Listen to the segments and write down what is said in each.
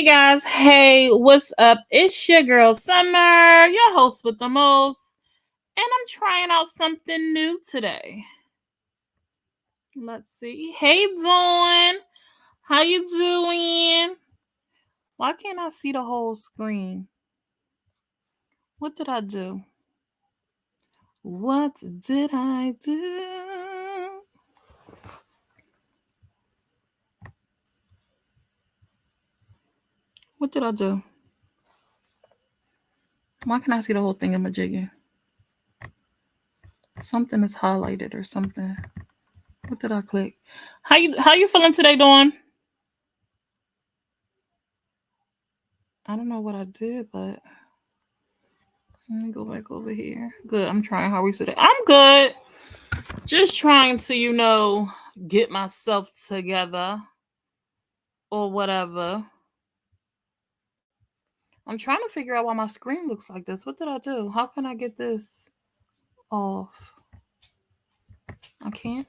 Hey guys, hey, what's up? It's your girl Summer, your host with the most, and I'm trying out something new today. Let's see. Hey Dawn, how you doing? Why can't I see the whole screen? What did I do? What did I do? What did I do? Why can't I see the whole thing in my jiggy? Something is highlighted or something. What did I click? How you feeling today, Dawn? I don't know what I did, but let me go back over here. Good. I'm trying. How are we today? I'm good. Just trying to, get myself together or whatever. I'm trying to figure out why my screen looks like this. What did I do? How can I get this off? I can't.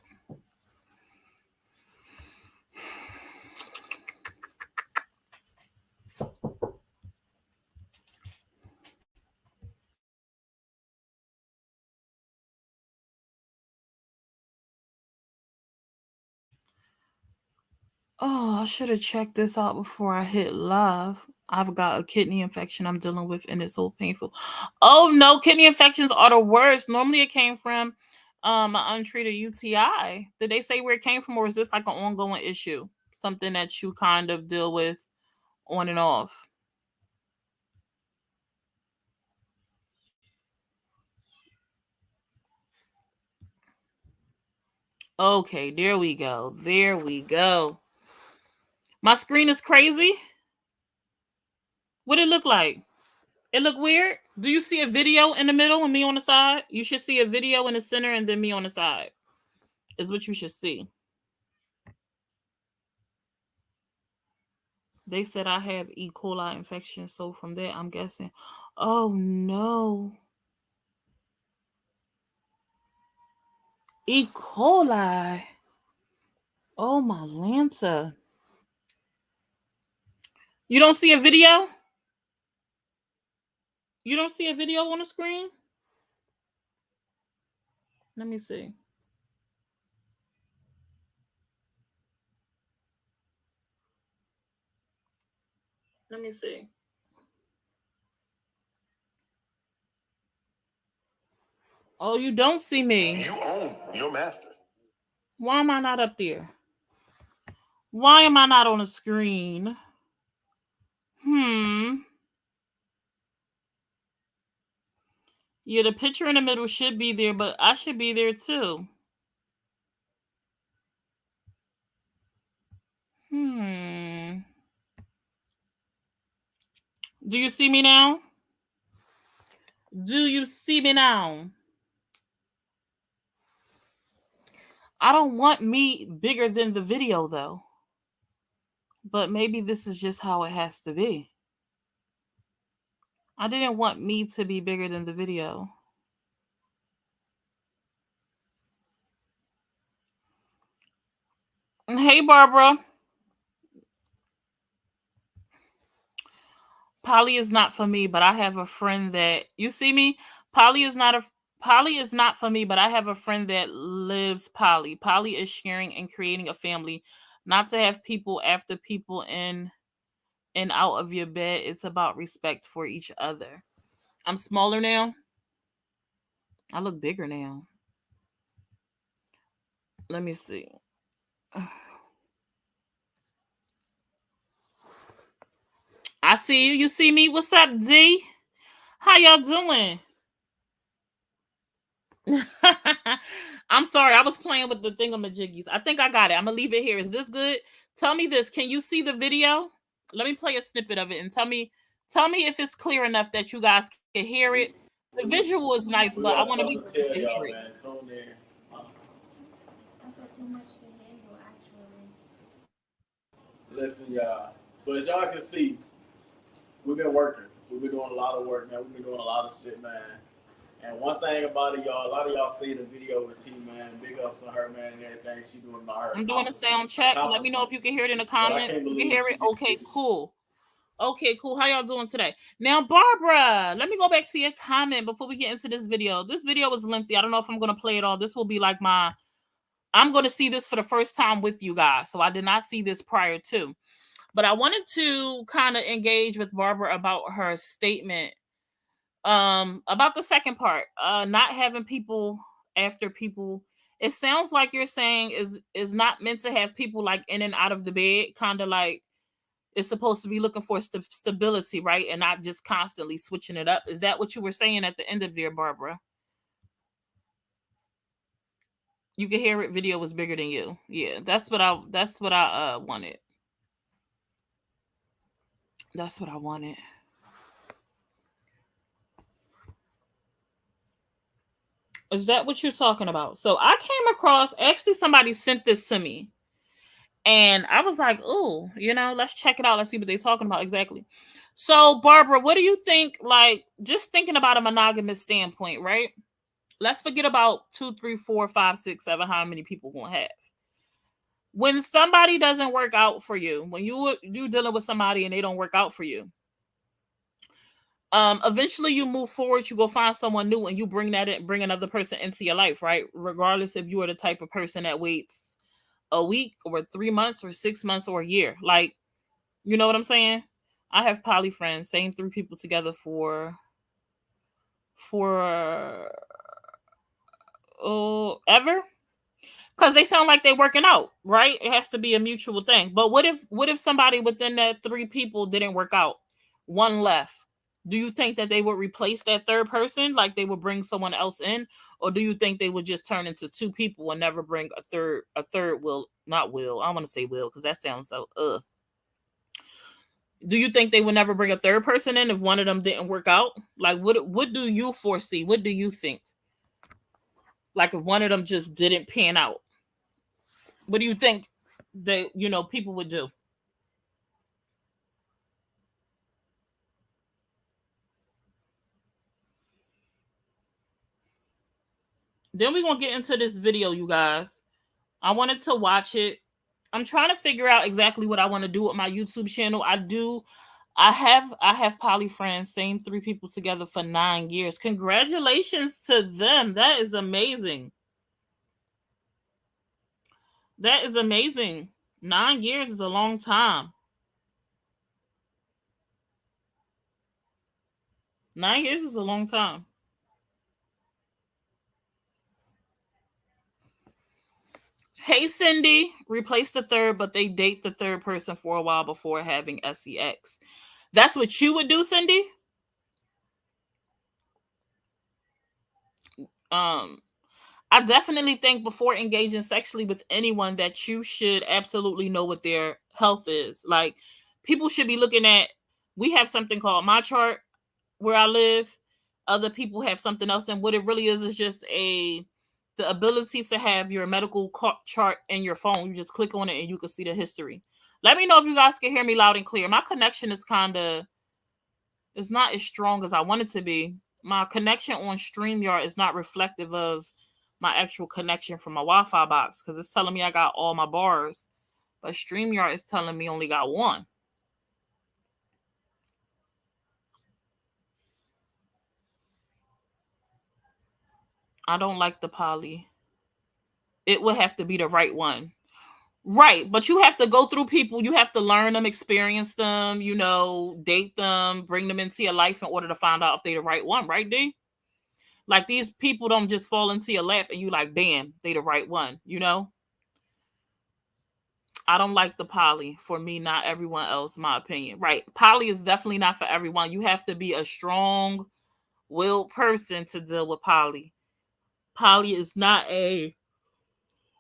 Oh, I should have checked this out before I hit live. I've got a kidney infection I'm dealing with, and it's so painful. Oh no, kidney infections are the worst. Normally, it came from an untreated UTI. Did they say where it came from, or is this like an ongoing issue, something that you kind of deal with on and off? Okay, there we go. There we go. My screen is crazy. What it look like? It look weird. Do you see a video in the middle and me on the side? You should see a video in the center and then me on the side. Is what you should see. They said I have E. coli infection, so from there I'm guessing. Oh no. E. coli. Oh my Lanta. You don't see a video? You don't see a video on the screen? Let me see. Let me see. Oh, you don't see me. You own your master. Why am I not up there? Why am I not on the screen? Yeah, the picture in the middle should be there, but I should be there too. Do you see me now? Do you see me now? I don't want me bigger than the video though. But maybe this is just how it has to be. I didn't want me to be bigger than the video. Hey, Barbara. Poly is not for me, but I have a friend that you see me. Poly is not for me, but I have a friend that lives poly. Poly is sharing and creating a family, not to have people after people in and out of your bed. It's about respect for each other. I'm smaller now. I look bigger now. Let me see. I see you. You see me? What's up, D? How y'all doing? I'm sorry. I was playing with the thingamajiggies. I think I got it. I'm going to leave it here. Is this good? Tell me this. Can you see the video? Let me play a snippet of it and tell me if it's clear enough that you guys can hear it. The visual is nice, but I want to make sure you can hear it. Man. Tune in. That's too much to handle, actually. Listen, y'all. So as y'all can see, we've been working. We've been doing a lot of work, man. We've been doing a lot of shit, man. And one thing about it, y'all, a lot of y'all see the video with T, man. Big ups on her, man, and everything she doing about her. I'm doing a sound check. Let me know if you can hear it in the comments. You can hear it? Okay, cool. Okay, cool. How y'all doing today? Now, Barbara, let me go back to your comment before we get into this video. This video was lengthy. I don't know if I'm going to play it all. This will be like I'm going to see this for the first time with you guys. So I did not see this prior to. But I wanted to kind of engage with Barbara about her statement about the second part, not having people after people. It sounds like you're saying is not meant to have people like in and out of the bed, kind of like it's supposed to be looking for stability, right? And not just constantly switching it up. Is that what you were saying at the end of there, Barbara? You can hear it. Video was bigger than you. Yeah, that's what I wanted. That's what I wanted. Is that what you're talking about? So I came across, actually somebody sent this to me. And I was like, oh, let's check it out. Let's see what they're talking about exactly. So, Barbara, what do you think? Like, just thinking about a monogamous standpoint, right? Let's forget about 2, 3, 4, 5, 6, 7, how many people gonna have. When somebody doesn't work out for you, when you dealing with somebody and they don't work out for you, eventually you move forward, you go find someone new and you bring another person into your life, right? Regardless if you are the type of person that waits a week or 3 months or 6 months or a year. Like, you know what I'm saying? I have poly friends, same 3 people together for ever, because they sound like they're working out, right? It has to be a mutual thing. But what if somebody within that 3 people didn't work out, one left? Do you think that they would replace that third person, like they would bring someone else in, or do you think they would just turn into 2 people and never bring a third will? Not will, I want to say will because that sounds so do you think they would never bring a third person in if one of them didn't work out? Like, what do you foresee? What do you think? Like, if one of them just didn't pan out, what do you think people would do? Then we're gonna get into this video, you guys. I wanted to watch it. I'm trying to figure out exactly what I want to do with my YouTube channel. I have poly friends, same 3 people together for 9 years. Congratulations to them. That is amazing. That is amazing. 9 years is a long time. 9 years is a long time. Hey, Cindy, replace the third, but they date the third person for a while before having sex. That's what you would do, Cindy? Um, I definitely think before engaging sexually with anyone that you should absolutely know what their health is. Like, people should be looking at, we have something called My Chart where I live. Other people have something else, and what it really is just the ability to have your medical chart in your phone. You just click on it and you can see the history. Let me know if you guys can hear me loud and clear. My connection is it's not as strong as I want it to be. My connection on StreamYard is not reflective of my actual connection from my Wi-Fi box because it's telling me I got all my bars, but StreamYard is telling me only got one. I don't like the poly. It would have to be the right one. Right, but you have to go through people. You have to learn them, experience them, date them, bring them into your life in order to find out if they're the right one, right, D? Like, these people don't just fall into your lap and you like, bam, they the right one. I don't like the poly. For me, not everyone else, my opinion. Right, poly is definitely not for everyone. You have to be a strong-willed person to deal with poly. Poly is not a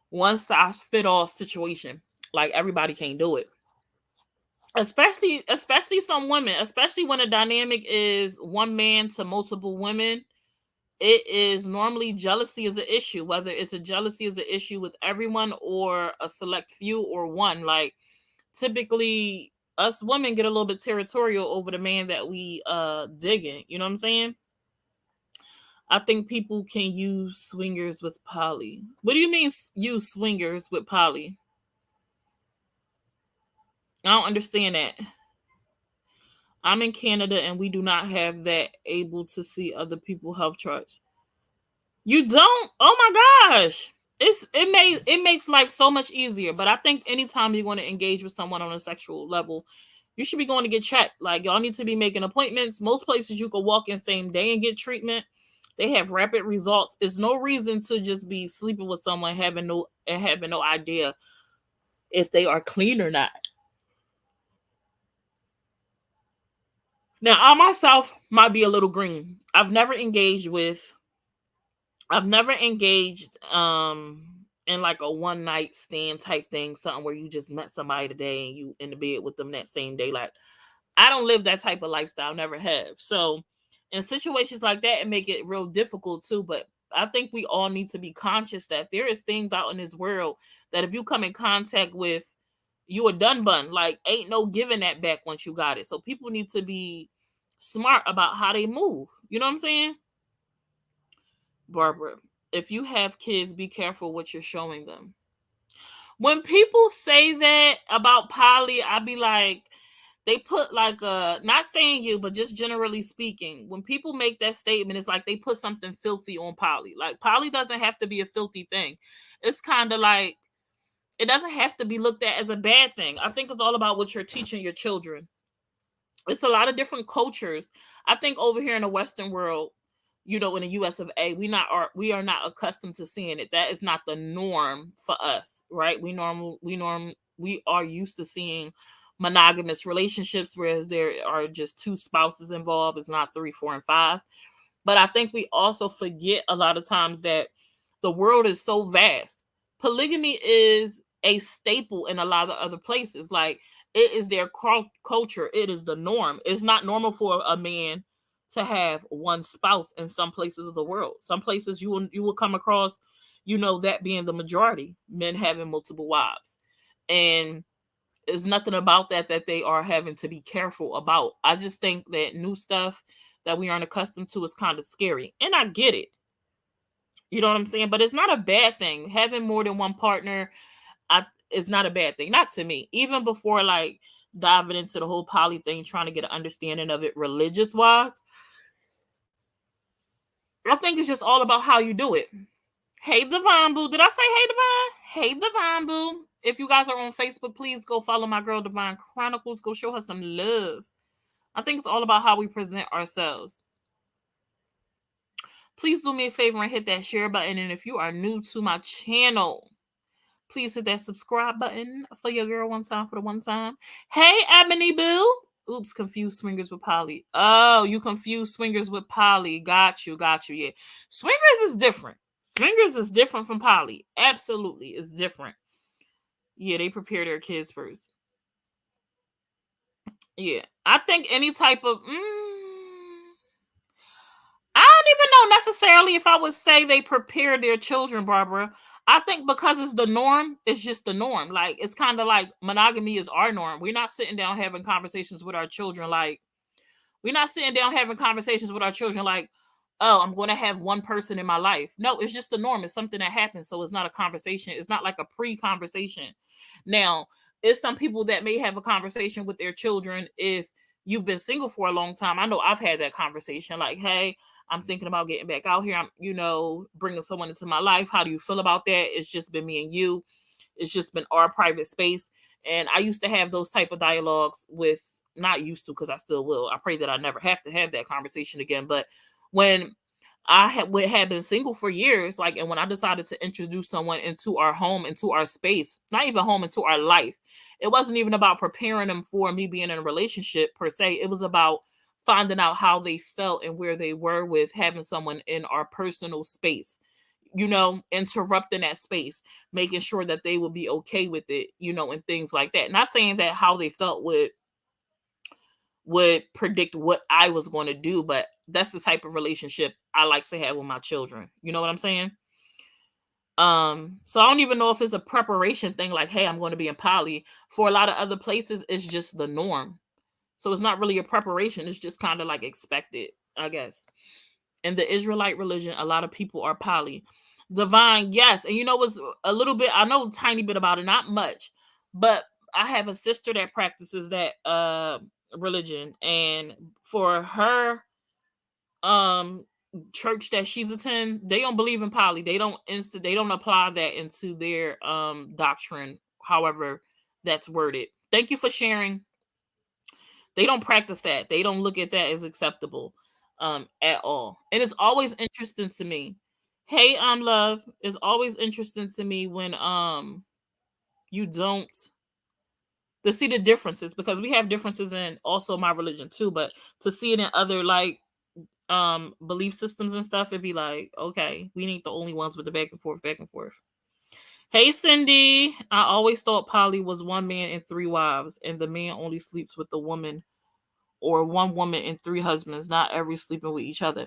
one-size-fit-all situation. Like, everybody can't do it. Especially some women, especially when a dynamic is one man to multiple women. It is normally jealousy is an issue, whether it's a jealousy is an issue with everyone or a select few or one. Like, typically us women get a little bit territorial over the man that we digging. You know what I'm saying? I think people can use swingers with poly. What do you mean use swingers with poly? I don't understand that. I'm in Canada and we do not have that able to see other people's health charts. You don't? Oh my gosh. It makes life so much easier. But I think anytime you want to engage with someone on a sexual level, you should be going to get checked. Like y'all need to be making appointments. Most places you can walk in same day and get treatment. They have rapid results. There's no reason to just be sleeping with someone having no idea if they are clean or not. Now, I myself might be a little green. I've never engaged in like a one night stand type thing, something where you just met somebody today and you in the bed with them that same day. Like I don't live that type of lifestyle, never have. So in situations like that, it make it real difficult too. But I think we all need to be conscious that there is things out in this world that if you come in contact with, you a done bun. Like ain't no giving that back once you got it. So people need to be smart about how they move. You know what I'm saying? Barbara, if you have kids, be careful what you're showing them. When people say that about poly, I be like, they put like a, not saying you, but just generally speaking, when people make that statement, it's like they put something filthy on poly. Like poly doesn't have to be a filthy thing. It's kind of like, it doesn't have to be looked at as a bad thing. I think it's all about what you're teaching your children. It's a lot of different cultures. I think over here in the Western world, in the US of A, we are not accustomed to seeing it. That is not the norm for us, right? We are used to seeing monogamous relationships, whereas there are just two spouses involved. It's not 3, 4, and 5. But I think we also forget a lot of times that the world is so vast. Polygamy is a staple in a lot of other places. Like it is their culture. It is the norm. It's not normal for a man to have one spouse in some places of the world. Some places you will come across, that being the majority, men having multiple wives. And there's nothing about that they are having to be careful about. I just think that new stuff that we aren't accustomed to is kind of scary. And I get it. You know what I'm saying? But it's not a bad thing. Having more than one partner is not a bad thing. Not to me. Even before like diving into the whole poly thing, trying to get an understanding of it religious wise, I think it's just all about how you do it. Hey Divine Boo. Did I say hey Divine? Hey Divine Boo. If you guys are on Facebook, please go follow my girl Divine Chronicles. Go show her some love. I think it's all about how we present ourselves. Please do me a favor and hit that share button. And if you are new to my channel, please hit that subscribe button for your girl one time for the one time. Hey, Ebony Boo. Oops, confused swingers with poly. Oh, you confused swingers with poly. Got you. Yeah. Swingers is different. Swingers is different from poly. Absolutely, it's different. Yeah, they prepare their kids first. Yeah, I think any type of... I don't even know necessarily if I would say they prepare their children, Barbara. I think because it's the norm, it's just the norm. Like, it's kind of like monogamy is our norm. We're not sitting down having conversations with our children like, oh, I'm going to have one person in my life. No, it's just the norm. It's something that happens. So it's not a conversation. It's not like a pre-conversation. Now, it's some people that may have a conversation with their children if you've been single for a long time. I know I've had that conversation like, hey, I'm thinking about getting back out here. I'm, bringing someone into my life. How do you feel about that? It's just been me and you. It's just been our private space. And I used to have those type of dialogues with, not used to, because I still will. I pray that I never have to have that conversation again. But when I had been single for years, like, and when I decided to introduce someone into our home, into our space, not even home, into our life, it wasn't even about preparing them for me being in a relationship per se. It was about finding out how they felt and where they were with having someone in our personal space, interrupting that space, making sure that they would be okay with it, and things like that. Not saying that how they felt would predict what I was going to do, but that's the type of relationship I like to have with my children. You know what I'm saying? So I don't even know if it's a preparation thing, like, hey, I'm going to be in poly. For a lot of other places, it's just the norm. So it's not really a preparation. It's just kind of like expected, I guess. In the Israelite religion, a lot of people are poly. Divine, yes. And what's a little bit, I know a tiny bit about it, not much, but I have a sister that practices that. religion, and for her um church that she's attend, they don't believe in poly. They don't apply that into their doctrine, however that's worded. Thank you for sharing. They don't practice that. They don't look at that as acceptable at all. And it's always interesting to me. Hey, love, it's always interesting to me when you don't to see the differences, because we have differences in also my religion too, but to see it in other like belief systems and stuff, it'd be like, okay, we ain't the only ones with the back and forth, back and forth. Hey Cindy, I always thought poly was one man and three wives, and the man only sleeps with the woman, or one woman and three husbands, not every sleeping with each other.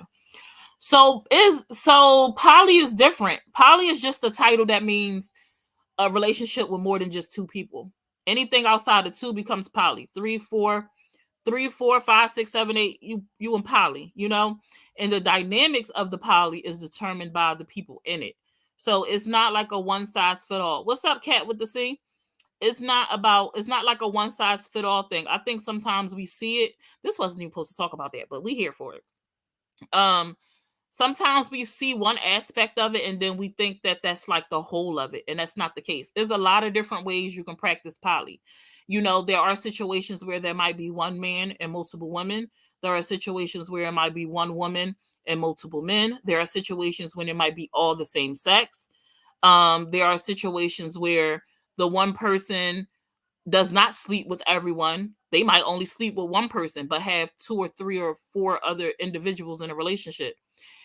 So poly is different. Poly is just a title that means a relationship with more than just two people. Anything outside of two becomes poly. Three, four, five, six, seven, eight, you and poly, you know? And the dynamics of the poly is determined by the people in it. So it's not like a one size fit all. What's up, Cat with the C? It's not like a one size fit all thing. I think sometimes we see it. This wasn't even supposed to talk about that, but we here for it. Um Sometimes we see one aspect of it and then we think that that's like the whole of it, and that's not the case. There's a lot of different ways you can practice poly. You know, there are situations where there might be one man and multiple women. There are situations where it might be one woman and multiple men. There are situations when it might be all the same sex. There are situations where the one person does not sleep with everyone. They might only sleep with one person but have two or three or four other individuals in a relationship.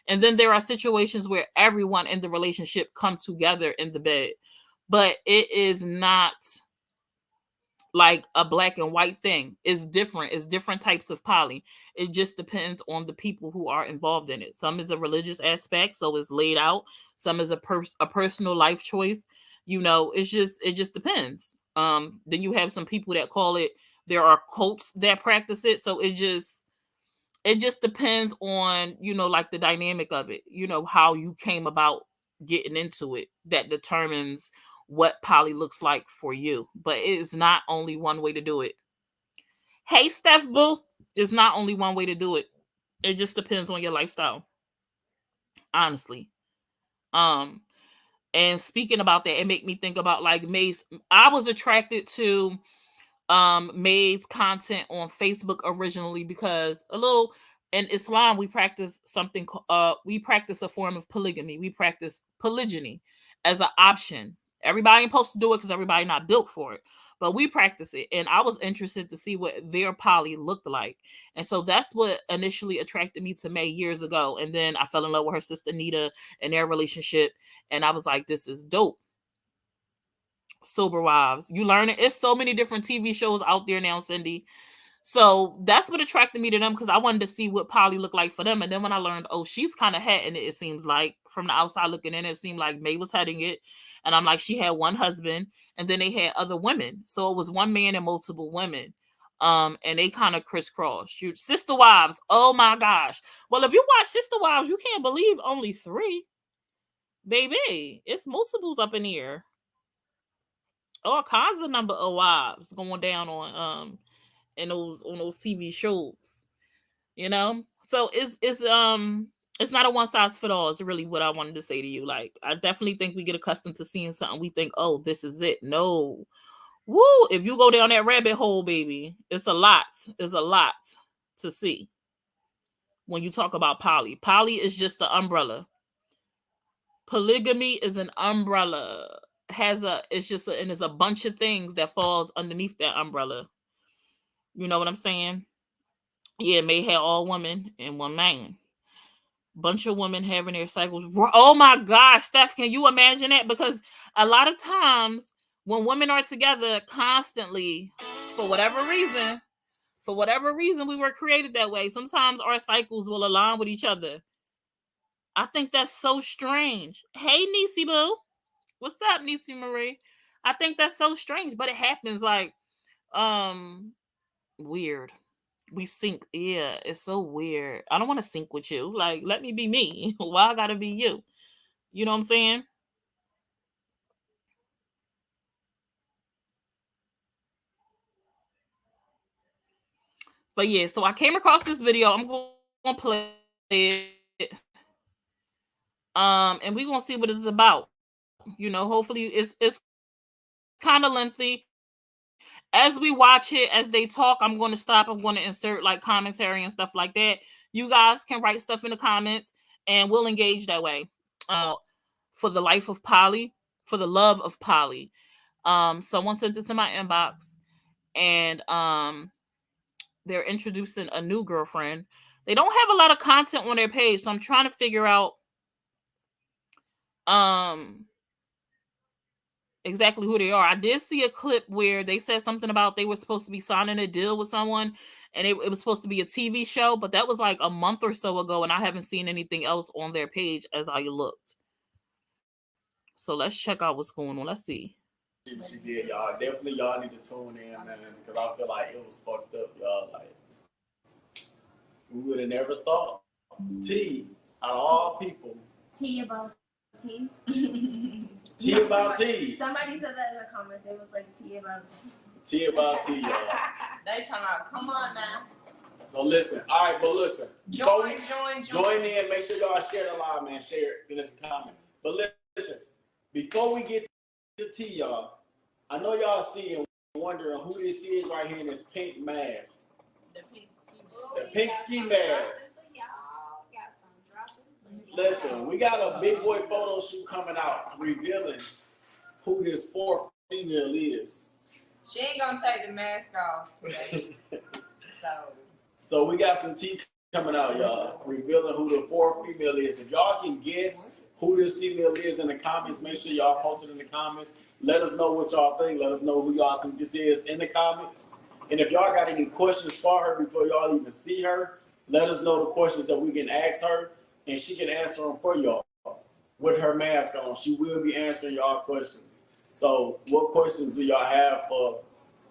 And then there are situations where everyone in the relationship come together in the bed. But it is not like a black and white thing. It's different. It's different types of poly. It just depends on the people who are involved in it. Some is a religious aspect, so it's laid out. Some is a personal life choice. You know, it just depends. Then you have some people that call it, there are cults that practice it. So it just depends on, you know, like the dynamic of it, you know, how you came about getting into it, that determines what poly looks like for you. But it is not only one way to do it. Hey Steph Boo, it's not only one way to do it. It just depends on your lifestyle, honestly. um and speaking about that, it made me think about like Mace. I was attracted to May's content on Facebook originally because a little in Islam we practice something we practice a form of polygamy. We practice polygyny as an option. Everybody ain't supposed to do it because everybody not built for it. But we practice it. And I was interested to see what their poly looked like. And so that's what initially attracted me to May years ago. And then I fell in love with her sister Nita and their relationship. And I was like, this is dope. Sober Wives. You learn it. It's so many different TV shows out there now, Cindy. So that's what attracted me to them, because I wanted to see what poly looked like for them. And then when I learned, oh, she's kind of heading it, it seems like from the outside looking in, it seemed like May was heading it. And I'm like, she had one husband and then they had other women. So it was one man and multiple women. And they kind of crisscross. Sister Wives. Oh my gosh. Well, if you watch Sister Wives, you can't believe only 3. Baby, it's multiples up in here. All kinds of number of wives going down on in those on those TV shows, you know. So it's not a one size fit all. It's really what I wanted to say to you. Like, I definitely think we get accustomed to seeing something, we think, oh, this is it. No, woo! If you go down that rabbit hole, baby, it's a lot. It's a lot to see when you talk about poly. Poly is just the umbrella. Polygamy is an umbrella. It's just and there's a bunch of things that falls underneath that umbrella. You know what I'm saying? Yeah, it may have all women and one man. Bunch of women having their cycles. Oh my gosh, Steph, can you imagine that? Because a lot of times when women are together constantly, for whatever reason, we were created that way. Sometimes our cycles will align with each other. I think that's so strange. Hey, Niecy Boo. What's up, Niecy Marie? I think that's so strange, but it happens like weird. We sync. Yeah, it's so weird. I don't want to sync with you. Like, let me be me. Why I gotta be you? You know what I'm saying? But yeah, so I came across this video. I'm gonna play it. And we're gonna see what it's about. Hopefully it's kind of lengthy. As we watch it, as they talk, I'm gonna stop. I'm gonna insert like commentary and stuff like that. You guys can write stuff in the comments and we'll engage that way. For the life of Polly, for the love of Polly. Someone sent it to my inbox, and they're introducing a new girlfriend. They don't have a lot of content on their page, so I'm trying to figure out um exactly who they are. I did see a clip where they said something about they were supposed to be signing a deal with someone, and it was supposed to be a TV show, but that was like a month or so ago, and I haven't seen anything else on their page as I looked. So let's check out what's going on. Let's see. She did, y'all. Definitely, y'all need to tune in, man, because I feel like it was fucked up, y'all. Like, we would have never thought. T, out of all people. Tea about tea. Tea about tea. Somebody said that in the comments. It was like tea about tea. Tea about tea, y'all. They talking about, come on now. So listen, all right, but listen. Join in. Make sure y'all share the live, man. Share it, listen, comment. But listen, before we get to the tea, y'all, I know y'all seeing, wondering who this is right here in this pink mask. The pink ski mask. The pink ski mask. Listen, we got a big boy photo shoot coming out revealing who this fourth female is. She ain't gonna take the mask off today. So we got some tea coming out, y'all, revealing who the fourth female is. If y'all can guess who this female is in the comments, make sure y'all post it in the comments. Let us know what y'all think. Let us know who y'all think this is in the comments. And if y'all got any questions for her before y'all even see her, let us know the questions that we can ask her, and she can answer them for y'all with her mask on. She will be answering y'all questions. So what questions do y'all have for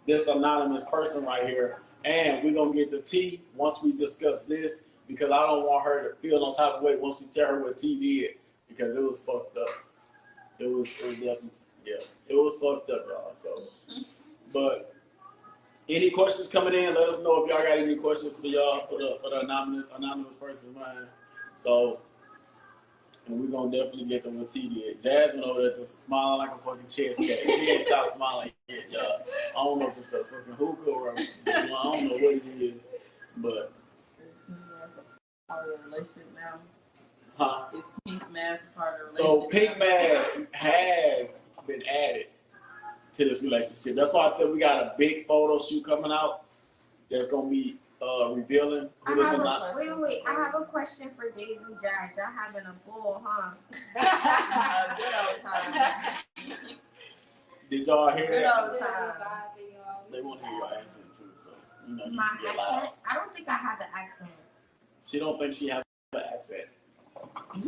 this anonymous person right here? And we're going to get to T once we discuss this, because I don't want her to feel no type of way once we tell her what T did, because it was fucked up. It was definitely, yeah, it was fucked up, y'all. So, but any questions coming in, let us know if y'all got any questions for y'all, for the anonymous person, man. So, and we're going to definitely get them what T did. Jasmine over there just smiling like a fucking chess cat. She ain't stopped smiling yet, y'all. I don't know if it's the fucking hookah or I don't know what it is, but. Part of the relationship now. Huh? Is pink mask part of the So relationship? pink mask has been added to this relationship. That's why I said we got a big photo shoot coming out that's going to be revealing who this is not. Wait. I have a question for Days and Jack. Y'all having a ball, huh? Good old time. Did y'all hear Good that? old time. They want to hear your accent too, so you know. My accent? I don't think I have an accent. She don't think she has an accent. I'm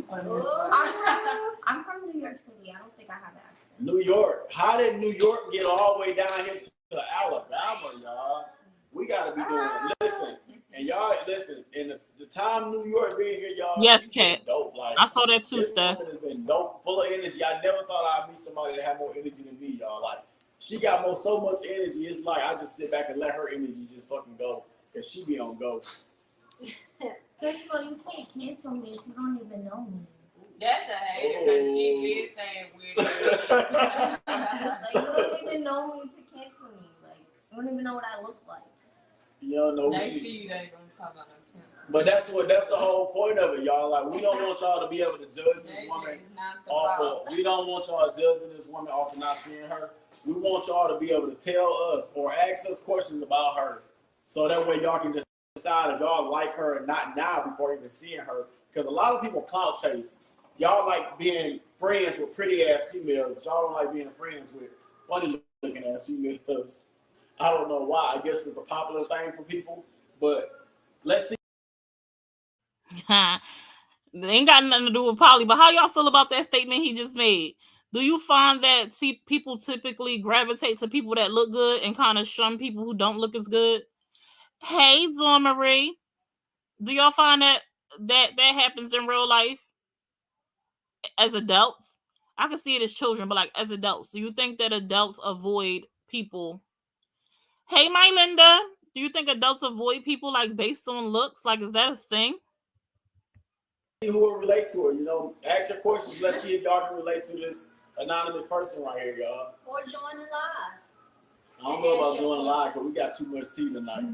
from New York City. I don't think I have an accent. New York. How did New York get all the way down here to Alabama, y'all? We gotta be doing it. Listen, and y'all listen. In the time New York being here, y'all. Yes, Kat. Dope. Like, I saw that too, this Steph. woman has been dope, full of energy. I never thought I'd meet somebody that had more energy than me, y'all. Like, she got so much energy. It's like I just sit back and let her energy just fucking go, cause she be on go. First of all, you can't cancel me if you don't even know me. That's a hater, because she been saying weird shit. Like, you don't even know me to cancel me. Like, you don't even know what I look like. You don't know. They see you, they gonna talk about no cancel. But that's the whole point of it, y'all. Like, we don't want y'all to be able to judge this woman off of. We don't want y'all judging this woman off of not seeing her. We want y'all to be able to tell us or ask us questions about her, so that way y'all can decide if y'all like her or not now before even seeing her. Because a lot of people clout chase. Y'all like being friends with pretty ass females, but y'all don't like being friends with funny looking ass females. I don't know why. I guess it's a popular thing for people, but let's see. They ain't got nothing to do with Polly, but how y'all feel about that statement he just made? Do you find that people typically gravitate to people that look good and kind of shun people who don't look as good? Hey, Dawn Marie, do y'all find that happens in real life as adults? I can see it as children, but like as adults, do you think that adults avoid people? Hey, my Linda, Do you think adults avoid people like based on looks? Like, is that a thing? See who will relate to her. You know, ask your questions. Let's see if y'all can relate to this anonymous person right here, y'all. Or join the live. I don't know about joining live because we got too much tea tonight.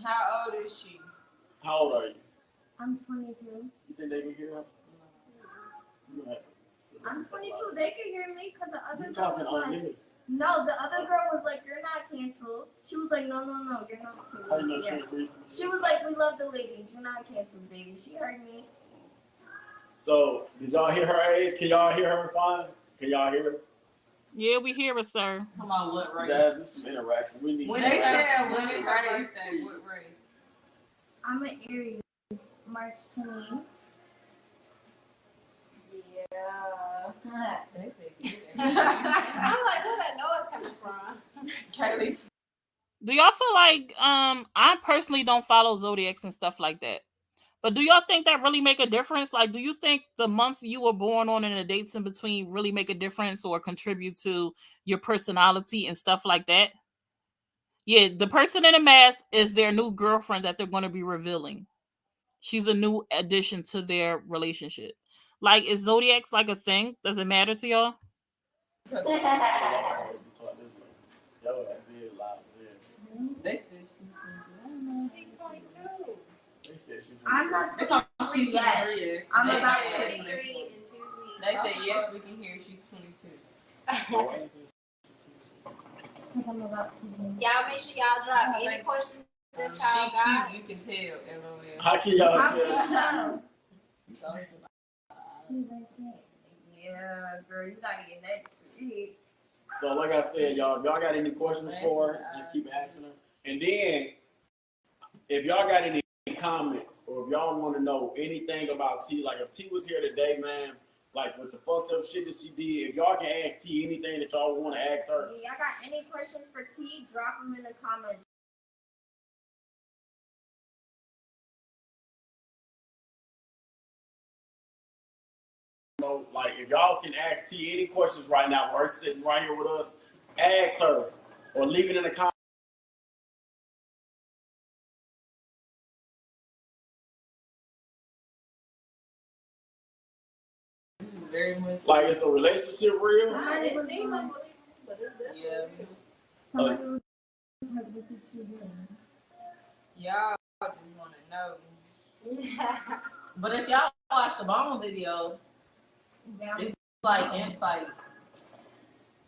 How old is she? How old are you? I'm 22. You think they can hear her? I'm 22. They can hear me because the other You girl talking was on like, this? no, the other girl was like, you're not canceled. She was like, no, you're not canceled. How you know she Yeah. agrees? She was like, we love the ladies. You're not canceled, baby. She heard me. So, did y'all hear her age? Can y'all hear her fine? Can y'all hear her? Yeah, we hear it, sir. Come on, what race? Jazz, do some interaction. We need When some they interaction. said when it's her birthday, what race? I'm an Aries, March 28th. Yeah. They said I'm like, where that noise coming from? Kaylee. Do y'all feel like I personally don't follow Zodiacs and stuff like that. But do y'all think that really make a difference? Like, do you think the month you were born on and the dates in between really make a difference or contribute to your personality and stuff like that? Yeah, the person in the mask is their new girlfriend that they're going to be revealing. She's a new addition to their relationship. Like, is Zodiacs like a thing? Does it matter to y'all? Yo, that big loud. They said She's 22. They said she's. I'm not they thought she's 23 yet. 23. I'm They about said- 23 in 2 weeks. They said yes, we can hear she's 22. Because I'm about to be. Y'all make sure y'all drop any questions that y'all got. You can tell, LOL. How can y'all How tell? can you tell? Yeah, girl, you gotta get that treat. So, like I said, y'all, if y'all got any questions for her, just keep asking her. And then, if y'all got any comments or if y'all want to know anything about T, like if T was here today, man, like with the fucked up shit that she did, if y'all can ask T anything that y'all want to ask her. If y'all got any questions for T, drop them in the comments. Like if y'all can ask T any questions right now, with her sitting right here with us, ask her or leave it in the comments. Very much. Like, is the relationship real? It seems unbelievable, but it's good. Yeah. Somebody was like, what did she do? Y'all just want to know. But if y'all watch the Bone video, Yeah. it's like insight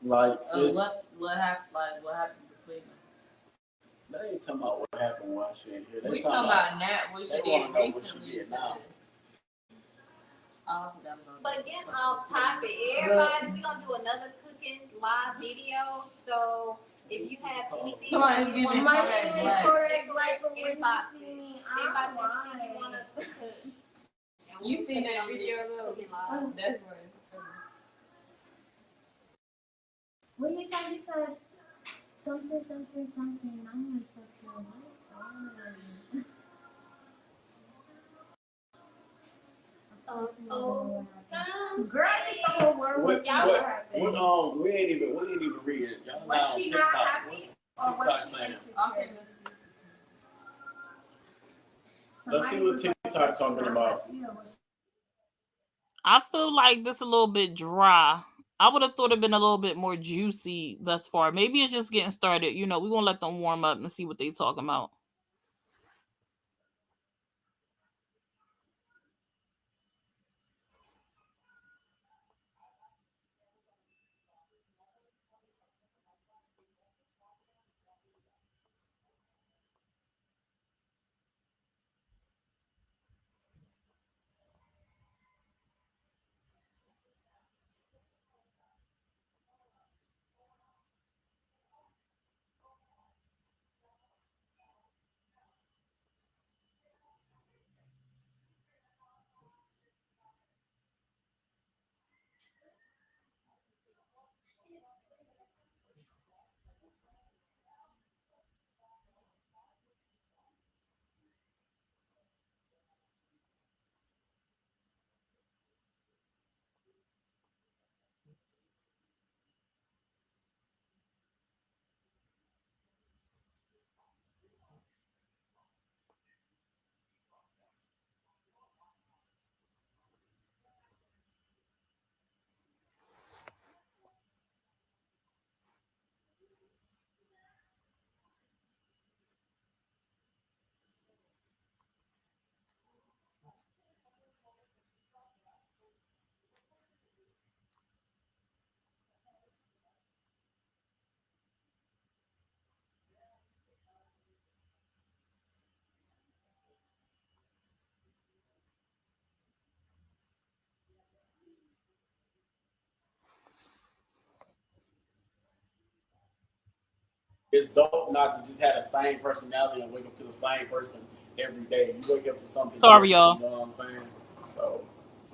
Like, of what happened, like what happened between them. they ain't talking about what happened while she ain't here. They We talking about Nat, what she they did wanna know what recently. she did now. Oh, I forgot about But that. getting off topic, everybody, we gonna do another cooking live video. So if you have anything, Somebody's getting Well, it my Kodak name is Black. Kodak Black, but when you Inbox see it. me, Inbox I'm anything you want lying. us to cook. And You we'll seen put it that on the video next though? cooking live. That's right. What you said? You said something, something, something. I'm like, fucking what? Time Girl, I think the whole world was We ain't even read it. Y'all Was not on she not TikTok. happy What's or was TikTok she saying? Okay, insecure? Let's see what TikTok talking about. I feel like this a little bit dry. I would have thought it'd been a little bit more juicy thus far. Maybe it's just getting started. You know, we gonna let them warm up and see what they talking about. it's dope not to just have the same personality and wake up to the same person every day. You wake up to something Sorry, different, y'all. you know what I'm saying? So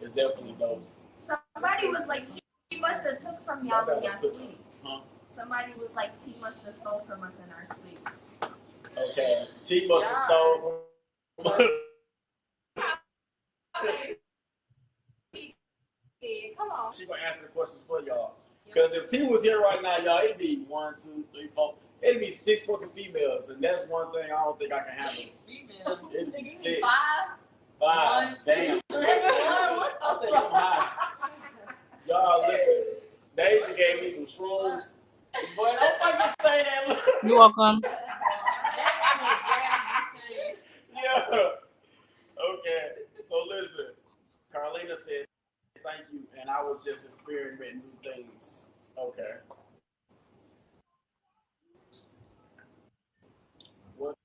it's definitely dope. Somebody was like, she must have took from y'all in y'all sleep. Huh? Somebody was like, T must have stole from us in our sleep. Okay. T must have stole from us. Come on. She gonna answer the questions for y'all. Because if T was here right now, y'all, it'd be 1, 2, 3, 4. It'd be 6 fucking females, and that's one thing I don't think I can handle. 6 females. It'd be 6. 5. 5. Damn. I think I'm high. Y'all, listen. Deja gave me some shrooms. Boy, don't fucking say that. You're welcome. Yeah. Okay. So listen. Carlina said, thank you, and I was just experimenting new things. Okay. What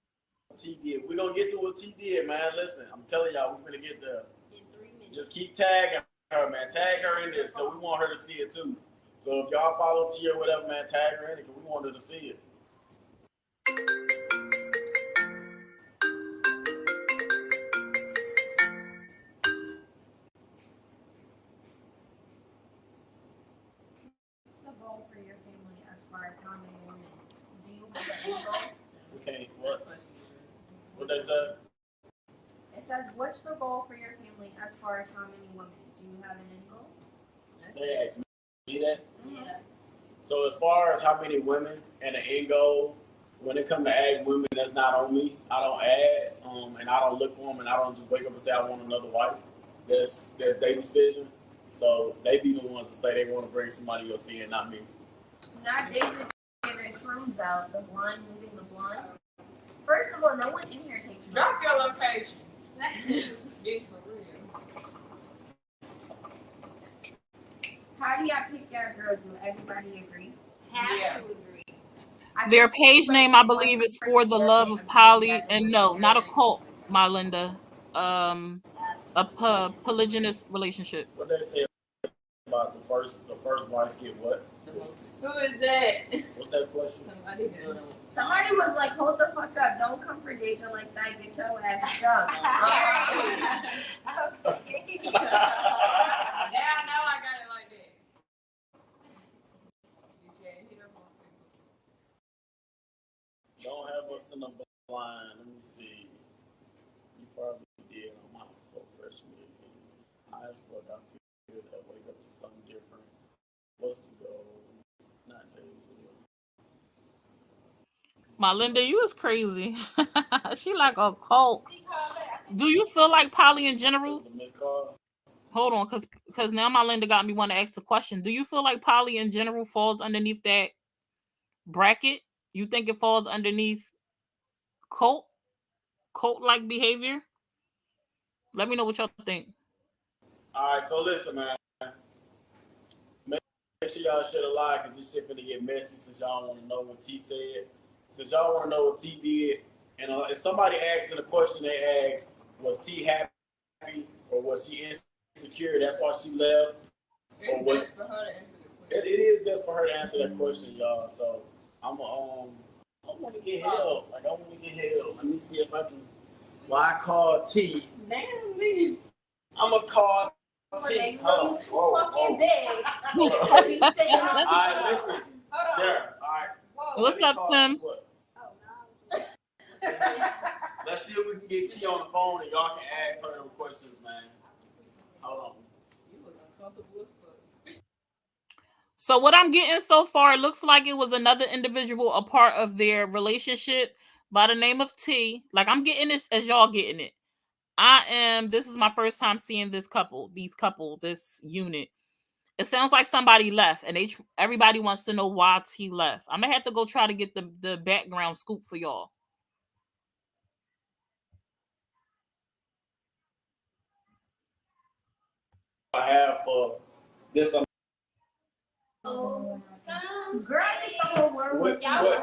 T did? We're gonna get to what T did, man. Listen, I'm telling y'all, we're gonna get there. In 3 minutes. Just keep tagging her, man. Tag her in this, because we want her to see it too. So if y'all follow T or whatever, man, tag her in it, because we want her to see it. What's the goal for your family as far as how many women? Do you have an end goal? We can't, what they said? It says, what's the goal for your family as far as how many women? Do you have an end goal? They asked me that. Yeah. So as far as how many women and the end goal, when it comes to add women, that's not on me. I don't add, and I don't look for them, and I don't just wake up and say I want another wife. That's their decision. So they be the ones to say they want to bring somebody else in, not me. Not Deja giving shrooms out, the blind moving the blind. First of all, no one in here takes shrooms. Drop your location. Be for real. How do y'all pick your girl? Do everybody agree? Have to agree. Their page name, I believe, is For the Love of Polly, and no, not a cult, my Linda. A polygynous relationship. What they say about the first wife get what? Who is that? What's that question? Somebody was like, hold the fuck up. Don't come for Deja like that. Get your ass up. Okay. Now I got it like that. Don't have us in the blind. Let me see. You probably did. I'm out so freshman. I as fuck. I feel that wake up to something different. What's to go? Not days. My Linda, you is crazy. She like a cult. Do you feel like Polly in general? It was a missed call. Hold on, because now my Linda got me want to ask the question. Do you feel like Polly in general falls underneath that bracket? You think it falls underneath cult-like behavior? Let me know what y'all think. All right, so listen, man. Make sure y'all share the live because this shit finna get messy since y'all want to know what T said. Since y'all want to know what T did, and if somebody asks in the question they asked, was T happy or was she insecure? That's why she left. It's best for her to answer the question. It is best for her to answer that question, y'all. So I want to get help. Like I want to get help. Let me see if I can. Why call T? Damn me. I'm gonna call T. Fucking big. All right, listen. There. All right. Whoa. What's up, Tim? What? Oh, no. Let's see if we can get T on the phone and y'all can ask her them questions, man. Hold on. You look uncomfortable as fuck. So what I'm getting so far, it looks like it was another individual a part of their relationship by the name of T. Like I'm getting this as y'all getting it. This is my first time seeing this unit. It sounds like somebody left and everybody wants to know why T left. I'm gonna have to go try to get the background scoop for y'all. I have for this. Oh, Girl, I think the whole world was What?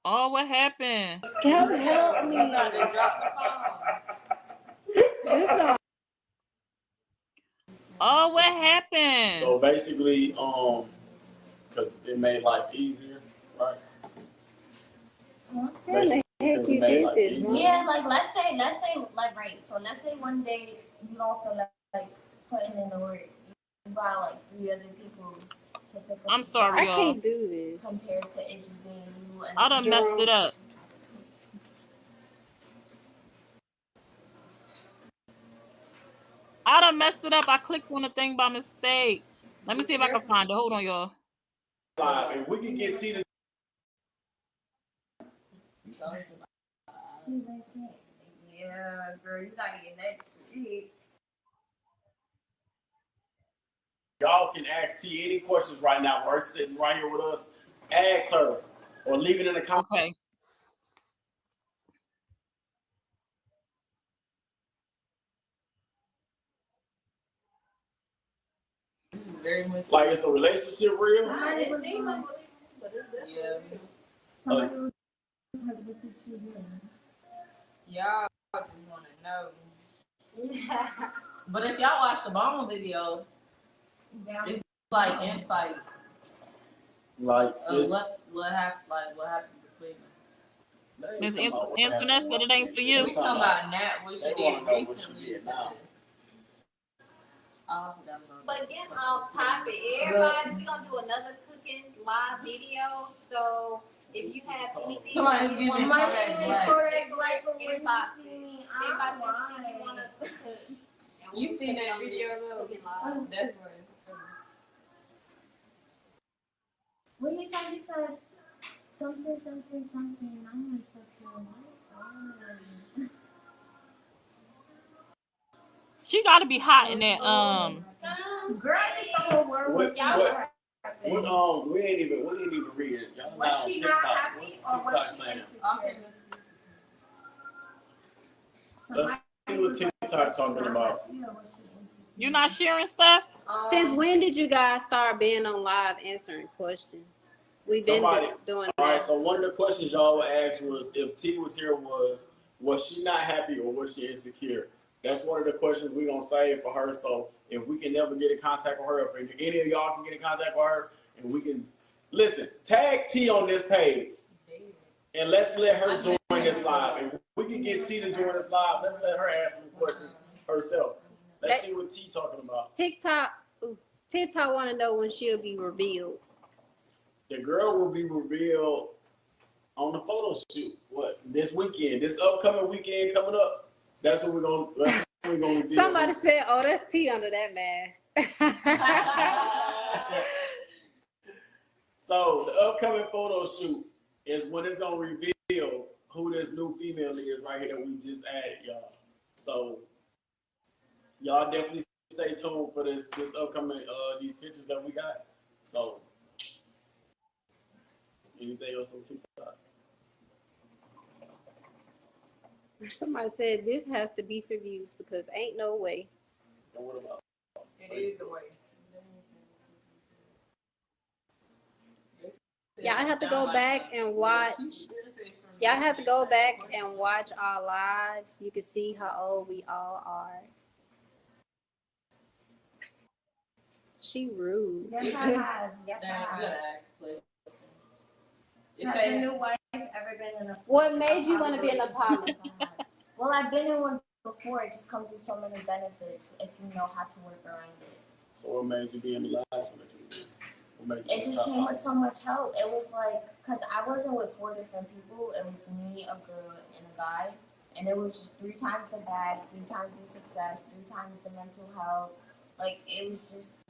Oh, what happened? How the hell? I mean, this song. Oh, what happened? So basically, because it made life easier, right? How the heck you did this, man? Yeah, like let's say like right. So let's say one day you don't feel like putting in the work. You got like 3 other people to pick up. I'm sorry, I y'all. can't do this. Compared to it just being you and I done messed it up. I clicked on the thing by mistake. Let me see if I can find it. Hold on, y'all. And we can get Tina. Yeah, girl, you gotta get that. Y'all can ask T any questions right now. We're sitting right here with us. Ask her or leave it in the comments. Okay. Very much. Like, is the relationship real? It seems like, but it's good. Yeah. Y'all just want to know. Yeah. But if y'all watch the Bone video, it's like insight. Like, What happened? Like what happened between them? Miss Antoinette said it ain't for you. We talking about Nat, what she did recently. But getting off topic, everybody, we gonna do another cooking live video. So if you have anything, Somebody's giving you me want black. inbox you want us to cook. And You we'll seen put it that on video this though? cooking live. That's right. What you said? You said something, something, something. I'm like, fucking She got to be hot in that. Girl, I think the whole world was we didn't even read it. Y'all was not she on not TikTok. happy What's or was TikTok she saying? insecure? Let's see what TikTok talking about. You not sharing stuff? Since when did you guys start being on live answering questions? We've been doing that. All right, so one of the questions y'all would ask was if T was here was she not happy or was she insecure? That's one of the questions we're going to save for her. So if we can never get in contact with her, if any of y'all can get in contact with her, and we can, listen, tag T on this page, and let's let her join this live. And we can get T to join this live. Let's let her ask some questions herself. Let's see what T's talking about. TikTok want to know when she'll be revealed. The girl will be revealed on the photo shoot. What? This weekend, this upcoming weekend coming up. That's what we're gonna do. Somebody said, "Oh, that's T under that mask." So the upcoming photo shoot is when it's gonna reveal who this new female is right here that we just added, y'all. So y'all definitely stay tuned for this upcoming these pictures that we got. So anything else on TikTok? Somebody said this has to be for views because ain't no way. And what about? It is the way. Y'all have to go back and watch. Y'all have to go back and watch our lives. You can see how old we all are. She rude. Yes, I have. Yes, I have. Has your new wife ever been in a? What made you want to be in a poly? Well, I've been in one before. It just comes with so many benefits if you know how to work around it. So what made you be in the last one that you did? It just came with so much help. It was like, because I wasn't with 4 different people. It was me, a girl, and a guy. And it was just 3 times the bag, 3 times the success, 3 times the mental health. Like, it was just